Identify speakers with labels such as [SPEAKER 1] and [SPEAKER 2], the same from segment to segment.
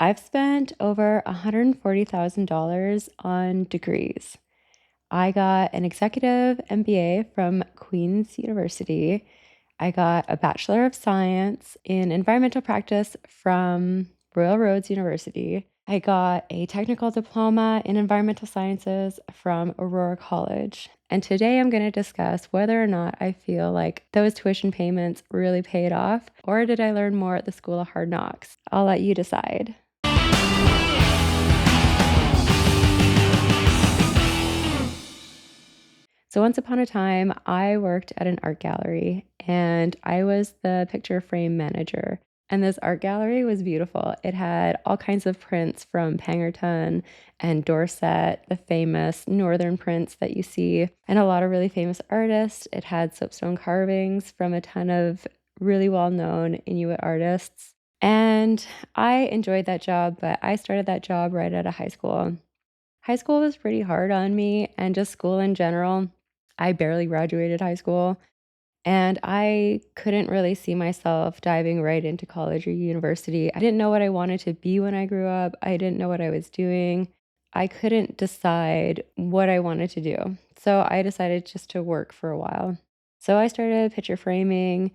[SPEAKER 1] I've spent over $140,000 on degrees. I got an executive MBA from Queen's University. I got a Bachelor of Science in environmental practice from Royal Roads University. I got a technical diploma in environmental sciences from Aurora College. And today I'm going to discuss whether or not I feel like those tuition payments really paid off, or did I learn more at the School of Hard Knocks? I'll let you decide. So once upon a time, I worked at an art gallery and I was the picture frame manager. And this art gallery was beautiful. It had all kinds of prints from Pangerton and Dorset, the famous northern prints that you see, and a lot of really famous artists. It had soapstone carvings from a ton of really well-known Inuit artists. And I enjoyed that job, but I started that job right out of high school. High school was pretty hard on me and just school in general. I barely graduated high school, and I couldn't really see myself diving right into college or university. I didn't know what I wanted to be when I grew up. I didn't know what I was doing. I couldn't decide what I wanted to do. So I decided just to work for a while. So I started picture framing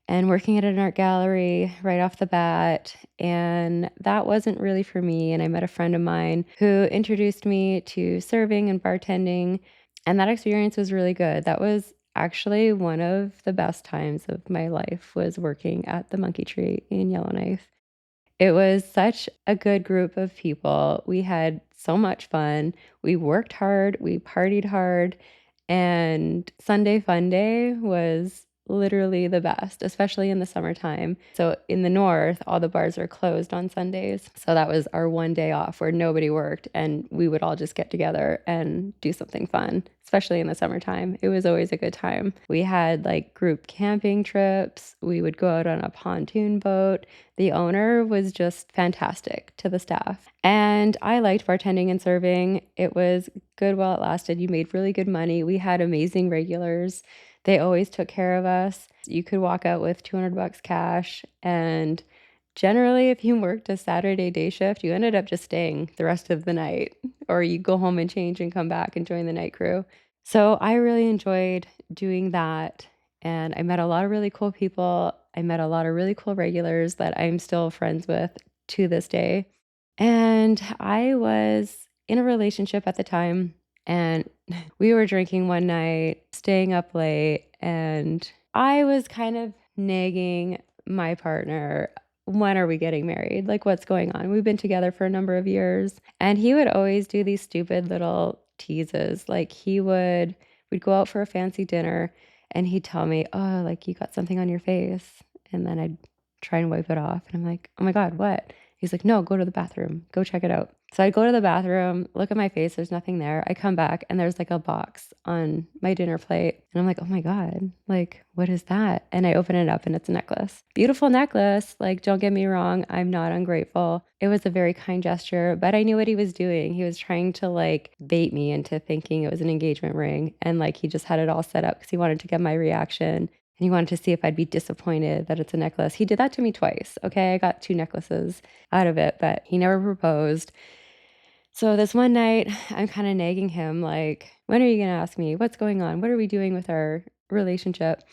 [SPEAKER 1] and working at an art gallery right off the bat. And that wasn't really for me. And I met a friend of mine who introduced me to serving and bartending. And that experience was really good. That was actually one of the best times of my life was working at the Monkey Tree in Yellowknife. It was such a good group of people. We had so much fun. We worked hard, we partied hard, and Sunday Fun Day was literally the best, especially in the summertime. So in the north, all the bars are closed on Sundays. So that was our one day off where nobody worked and we would all just get together and do something fun, especially in the summertime. It was always a good time. We had like group camping trips. We would go out on a pontoon boat. The owner was just fantastic to the staff. And I liked bartending and serving. It was good while it lasted. You made really good money. We had amazing regulars. They always took care of us. You could walk out with 200 bucks cash. And generally, if you worked a Saturday day shift, you ended up just staying the rest of the night, or you go home and change and come back and join the night crew. So I really enjoyed doing that. And I met a lot of really cool people. I met a lot of really cool regulars that I'm still friends with to this day. And I was in a relationship at the time, and we were drinking one night, staying up late, and I was kind of nagging my partner, when are we getting married? Like, what's going on? We've been together for a number of years. And he would always do these stupid little teases. Like, we'd go out for a fancy dinner, and he'd tell me, oh, like, you got something on your face. And then I'd try and wipe it off. And I'm like, oh my God, what? He's like, no, go to the bathroom, go check it out. So I go to the bathroom, look at my face, there's nothing there. I come back and there's like a box on my dinner plate. And I'm like, oh my God, like, what is that? And I open it up and it's a necklace. Beautiful necklace. Like, don't get me wrong, I'm not ungrateful. It was a very kind gesture, but I knew what he was doing. He was trying to like bait me into thinking it was an engagement ring. And like, he just had it all set up because he wanted to get my reaction. And he wanted to see if I'd be disappointed that it's a necklace. He did that to me twice. Okay, I got 2 necklaces out of it, but he never proposed. So this one night, I'm kind of nagging him, like, when are you going to ask me? What's going on? What are we doing with our relationship?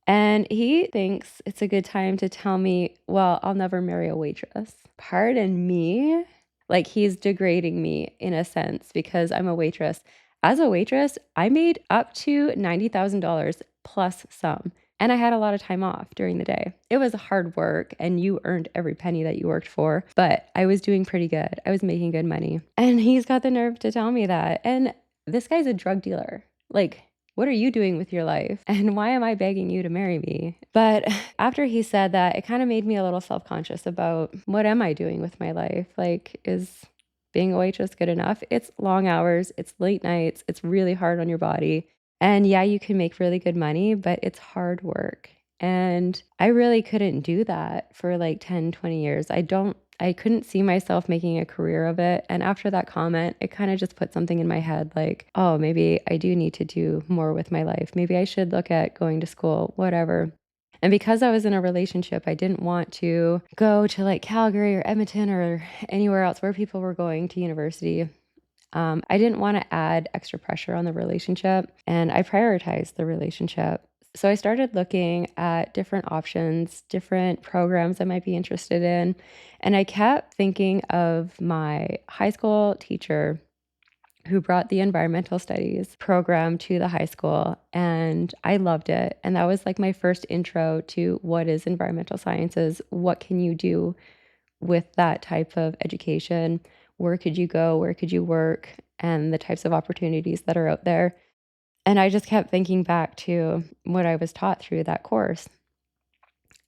[SPEAKER 1] And he thinks it's a good time to tell me, well, I'll never marry a waitress. Pardon me? Like, he's degrading me in a sense because I'm a waitress. As a waitress, I made up to $90,000 plus some. And I had a lot of time off during the day. It was hard work and you earned every penny that you worked for, but I was doing pretty good. I was making good money. And he's got the nerve to tell me that. And this guy's a drug dealer. Like, what are you doing with your life? And why am I begging you to marry me? But after he said that, it kind of made me a little self-conscious about what am I doing with my life? Like, is being a waitress good enough? It's long hours, it's late nights, it's really hard on your body. And yeah, you can make really good money, but it's hard work. And I really couldn't do that for like 10, 20 years. I couldn't see myself making a career of it. And after that comment, it kind of just put something in my head like, oh, maybe I do need to do more with my life. Maybe I should look at going to school, whatever. And because I was in a relationship, I didn't want to go to like Calgary or Edmonton or anywhere else where people were going to university. I didn't want to add extra pressure on the relationship, and I prioritized the relationship. So I started looking at different options, different programs I might be interested in. And I kept thinking of my high school teacher who brought the environmental studies program to the high school, and I loved it. And that was like my first intro to what is environmental sciences, what can you do with that type of education, where could you go, where could you work, and the types of opportunities that are out there. And I just kept thinking back to what I was taught through that course.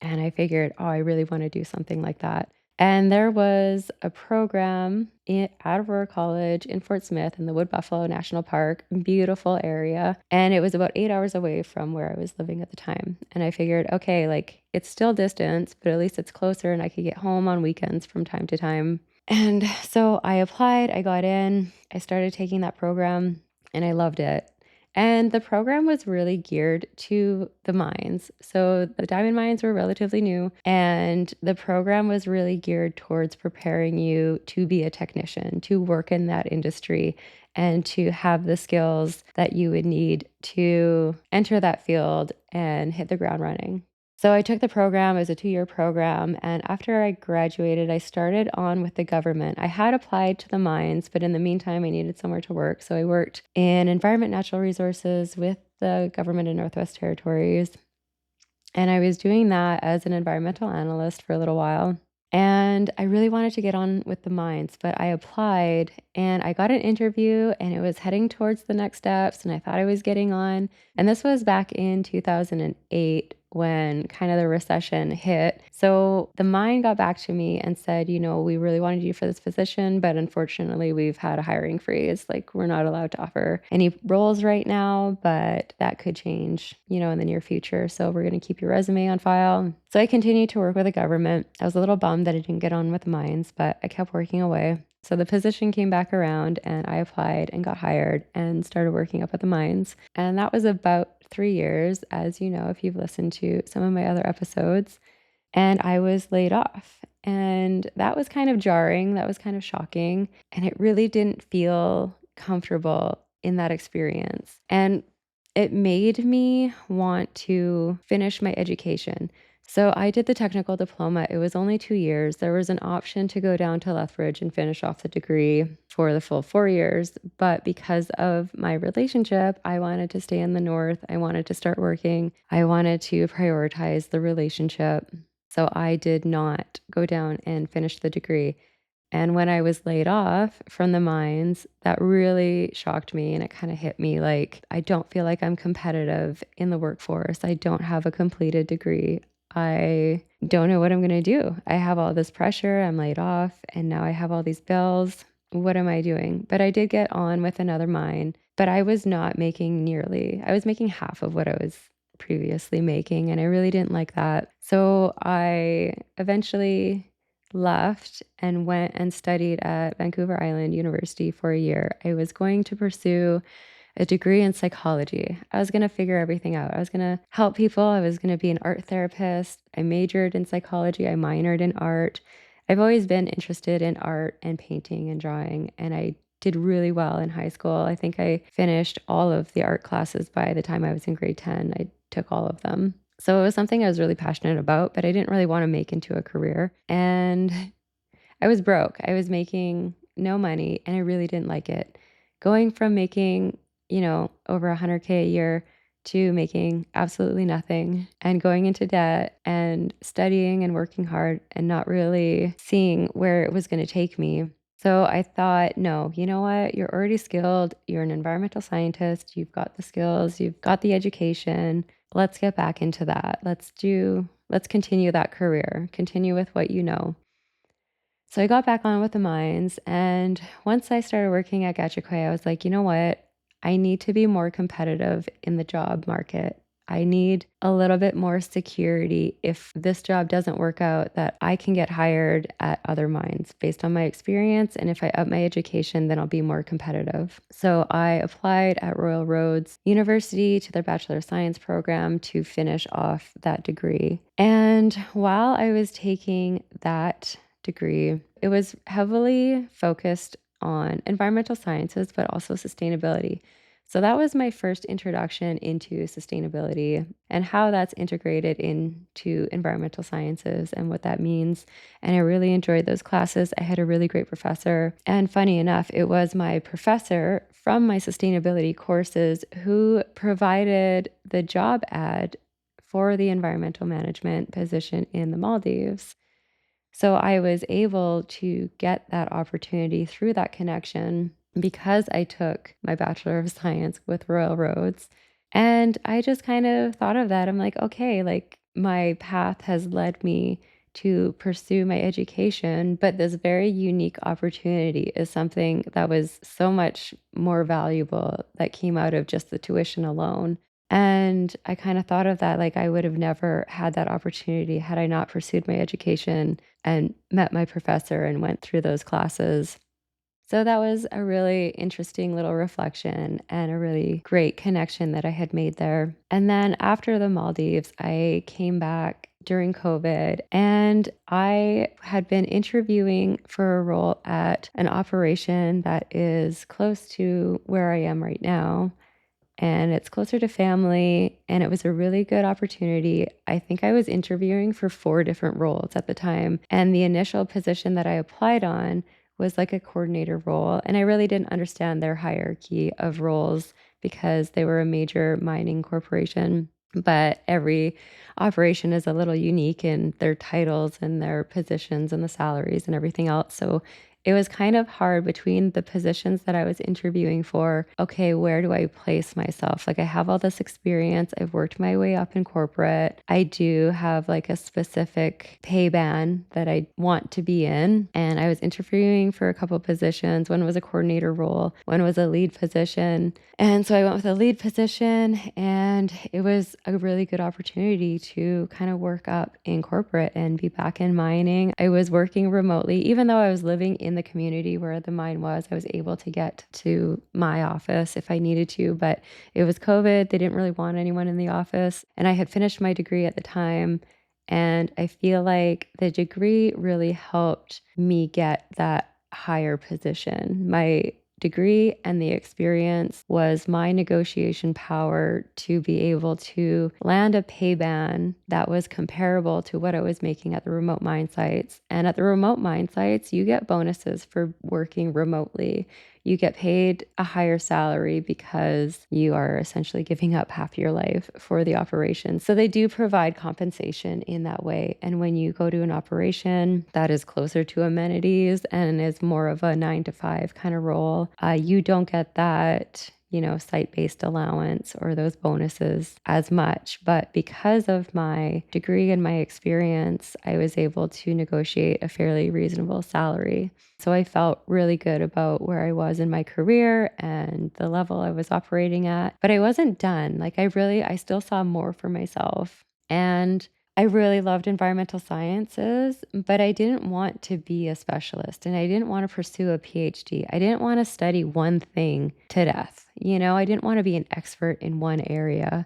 [SPEAKER 1] And I figured, oh, I really want to do something like that. And there was a program at Aurora College in Fort Smith in the Wood Buffalo National Park, beautiful area. And it was about 8 hours away from where I was living at the time. And I figured, okay, like it's still distance, but at least it's closer and I could get home on weekends from time to time. And so I applied, I got in, I started taking that program, and I loved it. And the program was really geared to the mines. So the diamond mines were relatively new, and the program was really geared towards preparing you to be a technician, to work in that industry, and to have the skills that you would need to enter that field and hit the ground running. So I took the program. It was a 2-year program. And after I graduated, I started on with the government. I had applied to the mines, but in the meantime, I needed somewhere to work. So I worked in environment natural resources with the government in Northwest Territories. And I was doing that as an environmental analyst for a little while. And I really wanted to get on with the mines, but I applied and I got an interview and it was heading towards the next steps. And I thought I was getting on. And this was back in 2008 when kind of the recession hit. So the mine got back to me and said, we really wanted you for this position, but unfortunately, we've had a hiring freeze. Like, we're not allowed to offer any roles right now, but that could change, in the near future. So we're going to keep your resume on file. So I continued to work with the government. I was a little bummed that I didn't get on with the mines, but I kept working away. So the position came back around and I applied and got hired and started working up at the mines. And that was about 3 years, as you know, if you've listened to some of my other episodes. And I was laid off. And that was kind of jarring. That was kind of shocking. And it really didn't feel comfortable in that experience. And it made me want to finish my education. So I did the technical diploma. It was only 2 years. There was an option to go down to Lethbridge and finish off the degree for the full 4 years. But because of my relationship, I wanted to stay in the north. I wanted to start working. I wanted to prioritize the relationship. So I did not go down and finish the degree. And when I was laid off from the mines, that really shocked me and it kind of hit me like, I don't feel like I'm competitive in the workforce. I don't have a completed degree. I don't know what I'm going to do. I have all this pressure. I'm laid off and now I have all these bills. What am I doing? But I did get on with another mine, but I was not making I was making half of what I was previously making. And I really didn't like that. So I eventually left and went and studied at Vancouver Island University for a year. I was going to pursue a degree in psychology. I was going to figure everything out. I was going to help people. I was going to be an art therapist. I majored in psychology. I minored in art. I've always been interested in art and painting and drawing, and I did really well in high school. I think I finished all of the art classes by the time I was in grade 10. I took all of them. So it was something I was really passionate about, but I didn't really want to make into a career. And I was broke. I was making no money and I really didn't like it. Going from making, over 100K a year to making absolutely nothing and going into debt and studying and working hard and not really seeing where it was going to take me. So I thought, no, you know what? You're already skilled. You're an environmental scientist. You've got the skills. You've got the education. Let's get back into that. Let's continue that career, continue with what you know. So I got back on with the mines. And once I started working at Gachagua, I was like, you know what? I need to be more competitive in the job market. I need a little bit more security if this job doesn't work out, that I can get hired at other mines based on my experience. And if I up my education, then I'll be more competitive. So I applied at Royal Roads University to their Bachelor of Science program to finish off that degree. And while I was taking that degree, it was heavily focused on environmental sciences, but also sustainability. So that was my first introduction into sustainability and how that's integrated into environmental sciences and what that means. And I really enjoyed those classes. I had a really great professor. And funny enough, it was my professor from my sustainability courses who provided the job ad for the environmental management position in the Maldives. So I was able to get that opportunity through that connection because I took my Bachelor of Science with Royal Roads. And I just kind of thought of that. I'm like, okay, like my path has led me to pursue my education, but this very unique opportunity is something that was so much more valuable that came out of just the tuition alone. And I kind of thought of that like I would have never had that opportunity had I not pursued my education and met my professor and went through those classes. So that was a really interesting little reflection and a really great connection that I had made there. And then after the Maldives, I came back during COVID and I had been interviewing for a role at an operation that is close to where I am right now, and it's closer to family, and it was a really good opportunity. I think I was interviewing for 4 different roles at the time, and the initial position that I applied on was like a coordinator role, and I really didn't understand their hierarchy of roles because they were a major mining corporation. But every operation is a little unique in their titles and their positions and the salaries and everything else. So it was kind of hard between the positions that I was interviewing for. Okay, where do I place myself? Like, I have all this experience. I've worked my way up in corporate. I do have like a specific pay band that I want to be in. And I was interviewing for a couple of positions. One was a coordinator role, one was a lead position. And so I went with a lead position, and it was a really good opportunity to kind of work up in corporate and be back in mining. I was working remotely, even though I was living in the community where the mine was. I was able to get to my office if I needed to, but it was COVID. They didn't really want anyone in the office. And I had finished my degree at the time. And I feel like the degree really helped me get that higher position. My degree and the experience was my negotiation power to be able to land a pay band that was comparable to what I was making at the remote mine sites. And at the remote mine sites, you get bonuses for working remotely. You get paid a higher salary because you are essentially giving up half your life for the operation. So they do provide compensation in that way. And when you go to an operation that is closer to amenities and is more of a 9 to 5 kind of role, you don't get that, site-based allowance or those bonuses as much. But because of my degree and my experience, I was able to negotiate a fairly reasonable salary. So I felt really good about where I was in my career and the level I was operating at. But I wasn't done. Like, I still saw more for myself. And I really loved environmental sciences, but I didn't want to be a specialist and I didn't want to pursue a PhD. I didn't want to study one thing to death. I didn't want to be an expert in one area.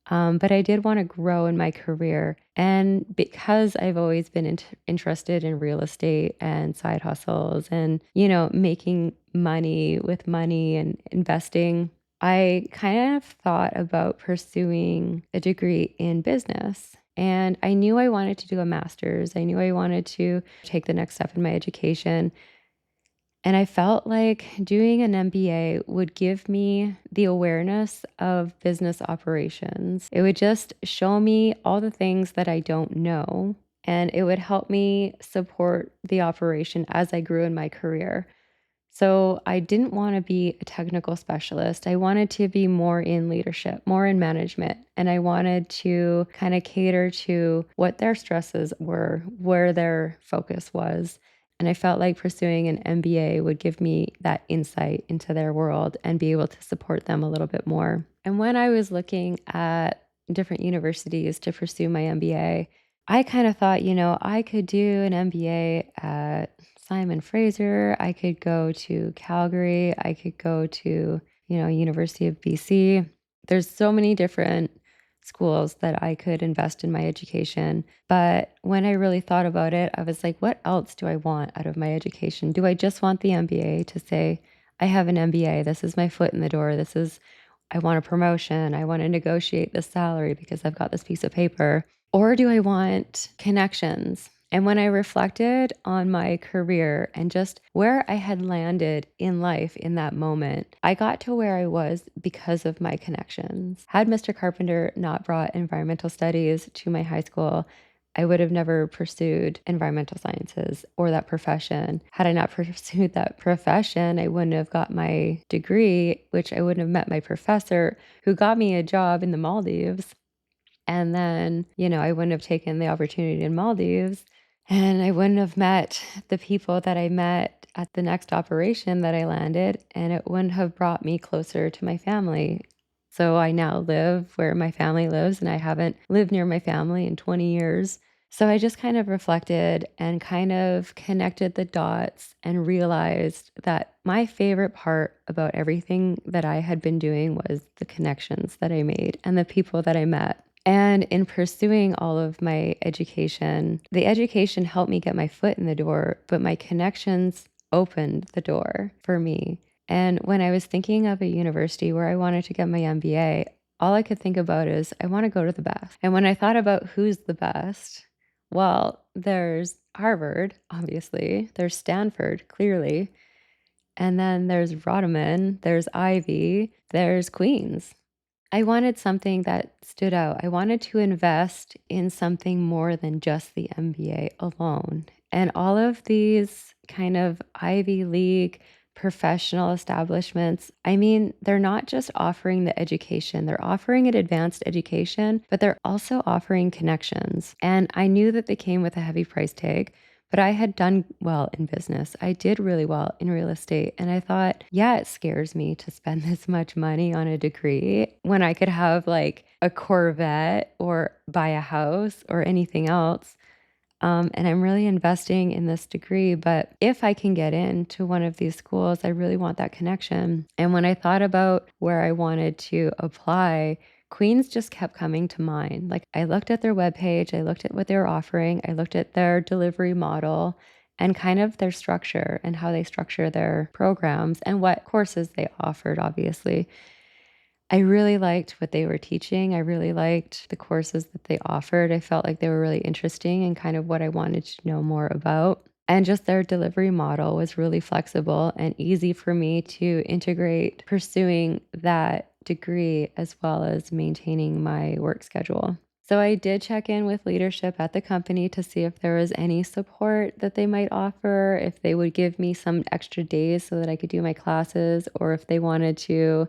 [SPEAKER 1] But I did want to grow in my career. And because I've always been interested in real estate and side hustles and, making money with money and investing, I kind of thought about pursuing a degree in business. And I knew I wanted to do a master's. I knew I wanted to take the next step in my education. And I felt like doing an MBA would give me the awareness of business operations. It would just show me all the things that I don't know, and it would help me support the operation as I grew in my career. So I didn't want to be a technical specialist. I wanted to be more in leadership, more in management. And I wanted to kind of cater to what their stresses were, where their focus was. And I felt like pursuing an MBA would give me that insight into their world and be able to support them a little bit more. And when I was looking at different universities to pursue my MBA. I kind of thought, I could do an MBA at Simon Fraser. I could go to Calgary. I could go to, University of BC. There's so many different schools that I could invest in my education. But when I really thought about it, I was like, what else do I want out of my education? Do I just want the MBA to say, I have an MBA. This is my foot in the door. I want a promotion. I want to negotiate the salary because I've got this piece of paper. Or do I want connections? And when I reflected on my career and just where I had landed in life in that moment, I got to where I was because of my connections. Had Mr. Carpenter not brought environmental studies to my high school, I would have never pursued environmental sciences or that profession. Had I not pursued that profession, I wouldn't have got my degree, which I wouldn't have met my professor who got me a job in the Maldives. And then, I wouldn't have taken the opportunity in Maldives and I wouldn't have met the people that I met at the next operation that I landed, and it wouldn't have brought me closer to my family. So I now live where my family lives, and I haven't lived near my family in 20 years. So I just kind of reflected and kind of connected the dots and realized that my favorite part about everything that I had been doing was the connections that I made and the people that I met. And in pursuing all of my education, the education helped me get my foot in the door, but my connections opened the door for me. And when I was thinking of a university where I wanted to get my MBA, all I could think about is I want to go to the best. And when I thought about who's the best, well, there's Harvard, obviously, there's Stanford, clearly, and then there's Rodman, there's Ivy, there's Queens. I wanted something that stood out. I wanted to invest in something more than just the MBA alone. And all of these kind of Ivy League professional establishments, I mean, they're not just offering the education, they're offering an advanced education, but they're also offering connections. And I knew that they came with a heavy price tag. But I had done well in business. I did really well in real estate. And I thought, yeah, it scares me to spend this much money on a degree when I could have like a Corvette or buy a house or anything else. And I'm really investing in this degree. But if I can get into one of these schools, I really want that connection. And when I thought about where I wanted to apply, Queens just kept coming to mind. Like I looked at their webpage, I looked at what they were offering, I looked at their delivery model and kind of their structure and how they structure their programs and what courses they offered, obviously. I really liked what they were teaching. I really liked the courses that they offered. I felt like they were really interesting and kind of what I wanted to know more about. And just their delivery model was really flexible and easy for me to integrate pursuing that degree as well as maintaining my work schedule. So I did check in with leadership at the company to see if there was any support that they might offer, if they would give me some extra days so that I could do my classes, or if they wanted to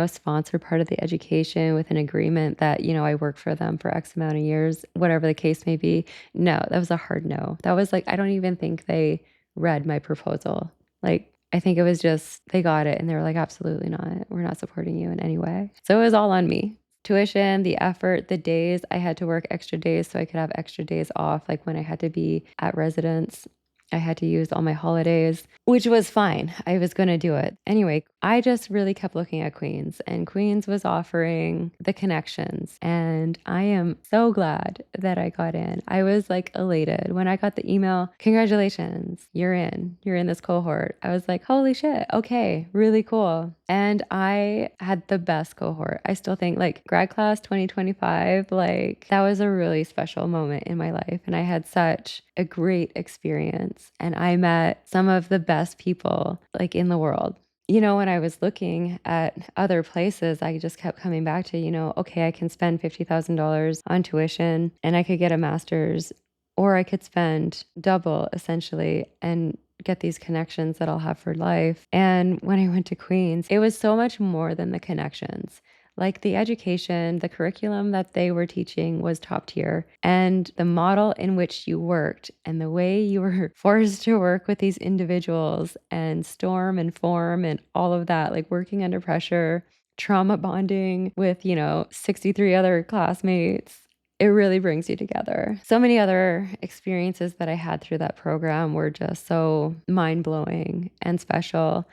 [SPEAKER 1] sponsor part of the education with an agreement that, I work for them for X amount of years, whatever the case may be. No, that was a hard no. That was like, I don't even think they read my proposal. Like, I think it was just, they got it and they were like, absolutely not. We're not supporting you in any way. So it was all on me. Tuition, the effort, the days. I had to work extra days so I could have extra days off, like when I had to be at residence. I had to use all my holidays, which was fine. I was going to do it. Anyway, I just really kept looking at Queens, and Queens was offering the connections. And I am so glad that I got in. I was like elated when I got the email, congratulations, you're in. You're in this cohort. I was like, holy shit. Okay, really cool. And I had the best cohort. I still think like grad class 2025, like that was a really special moment in my life. And I had such a great experience. And I met some of the best people like in the world. When I was looking at other places, I just kept coming back to, okay, I can spend $50,000 on tuition and I could get a master's, or I could spend double essentially and get these connections that I'll have for life. And when I went to Queens, it was so much more than the connections. Like the education, the curriculum that they were teaching was top tier. And the model in which you worked and the way you were forced to work with these individuals and storm and form and all of that, like working under pressure, trauma bonding with, 63 other classmates. It really brings you together. So many other experiences that I had through that program were just so mind-blowing and special.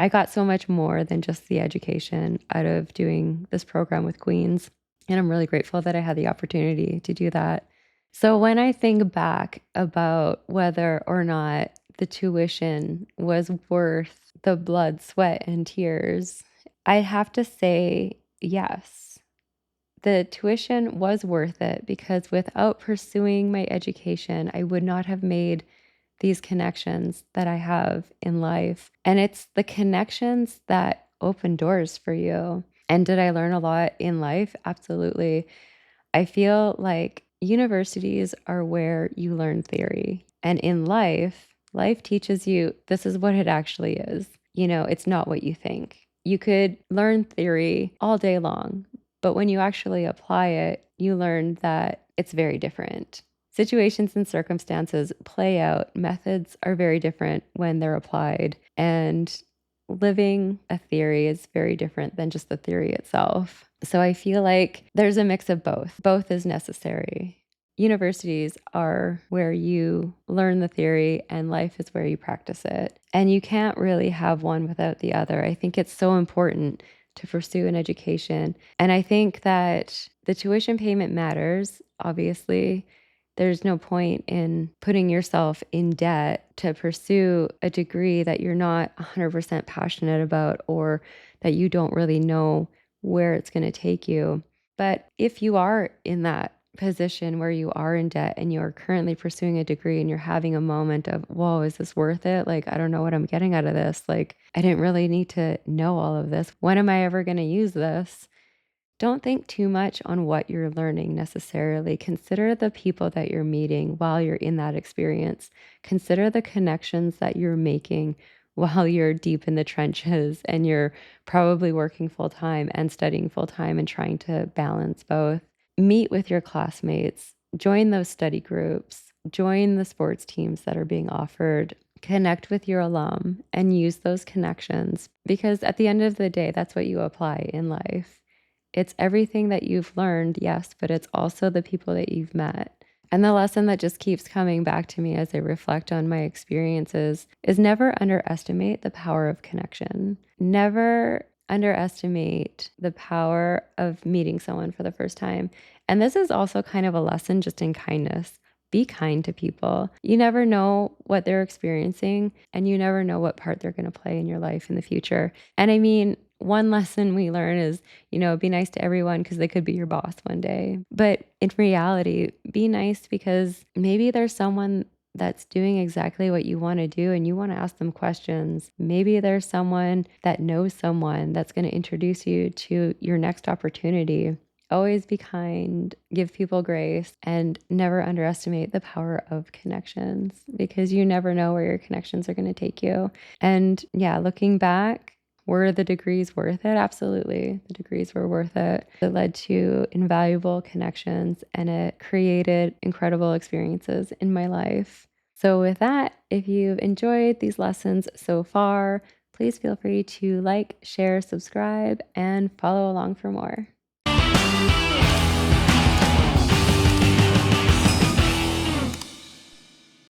[SPEAKER 1] I got so much more than just the education out of doing this program with Queens, and I'm really grateful that I had the opportunity to do that. So when I think back about whether or not the tuition was worth the blood, sweat, and tears, I have to say yes. The tuition was worth it because without pursuing my education, I would not have made these connections that I have in life. And it's the connections that open doors for you. And did I learn a lot in life? Absolutely. I feel like universities are where you learn theory. And in life, life teaches you this is what it actually is. It's not what you think. You could learn theory all day long, but when you actually apply it, you learn that it's very different. Situations and circumstances play out. Methods are very different when they're applied. And living a theory is very different than just the theory itself. So I feel like there's a mix of both. Both is necessary. Universities are where you learn the theory and life is where you practice it. And you can't really have one without the other. I think it's so important to pursue an education. And I think that the tuition payment matters, obviously. There's no point in putting yourself in debt to pursue a degree that you're not 100% passionate about or that you don't really know where it's going to take you. But if you are in that position where you are in debt and you're currently pursuing a degree and you're having a moment of, whoa, is this worth it? Like, I don't know what I'm getting out of this. Like, I didn't really need to know all of this. When am I ever going to use this? Don't think too much on what you're learning necessarily. Consider the people that you're meeting while you're in that experience. Consider the connections that you're making while you're deep in the trenches and you're probably working full time and studying full time and trying to balance both. Meet with your classmates, join those study groups, join the sports teams that are being offered. Connect with your alum and use those connections because at the end of the day, that's what you apply in life. It's everything that you've learned, yes, but it's also the people that you've met. And the lesson that just keeps coming back to me as I reflect on my experiences is never underestimate the power of connection. Never underestimate the power of meeting someone for the first time. And this is also kind of a lesson just in kindness. Be kind to people. You never know what they're experiencing, and you never know what part they're going to play in your life in the future. And I mean, one lesson we learn is, be nice to everyone because they could be your boss one day. But in reality, be nice because maybe there's someone that's doing exactly what you want to do and you want to ask them questions. Maybe there's someone that knows someone that's going to introduce you to your next opportunity. Always be kind, give people grace, and never underestimate the power of connections because you never know where your connections are going to take you. And yeah, looking back, were the degrees worth it? Absolutely. The degrees were worth it. It led to invaluable connections and it created incredible experiences in my life. So, with that, if you've enjoyed these lessons so far, please feel free to like, share, subscribe, and follow along for more.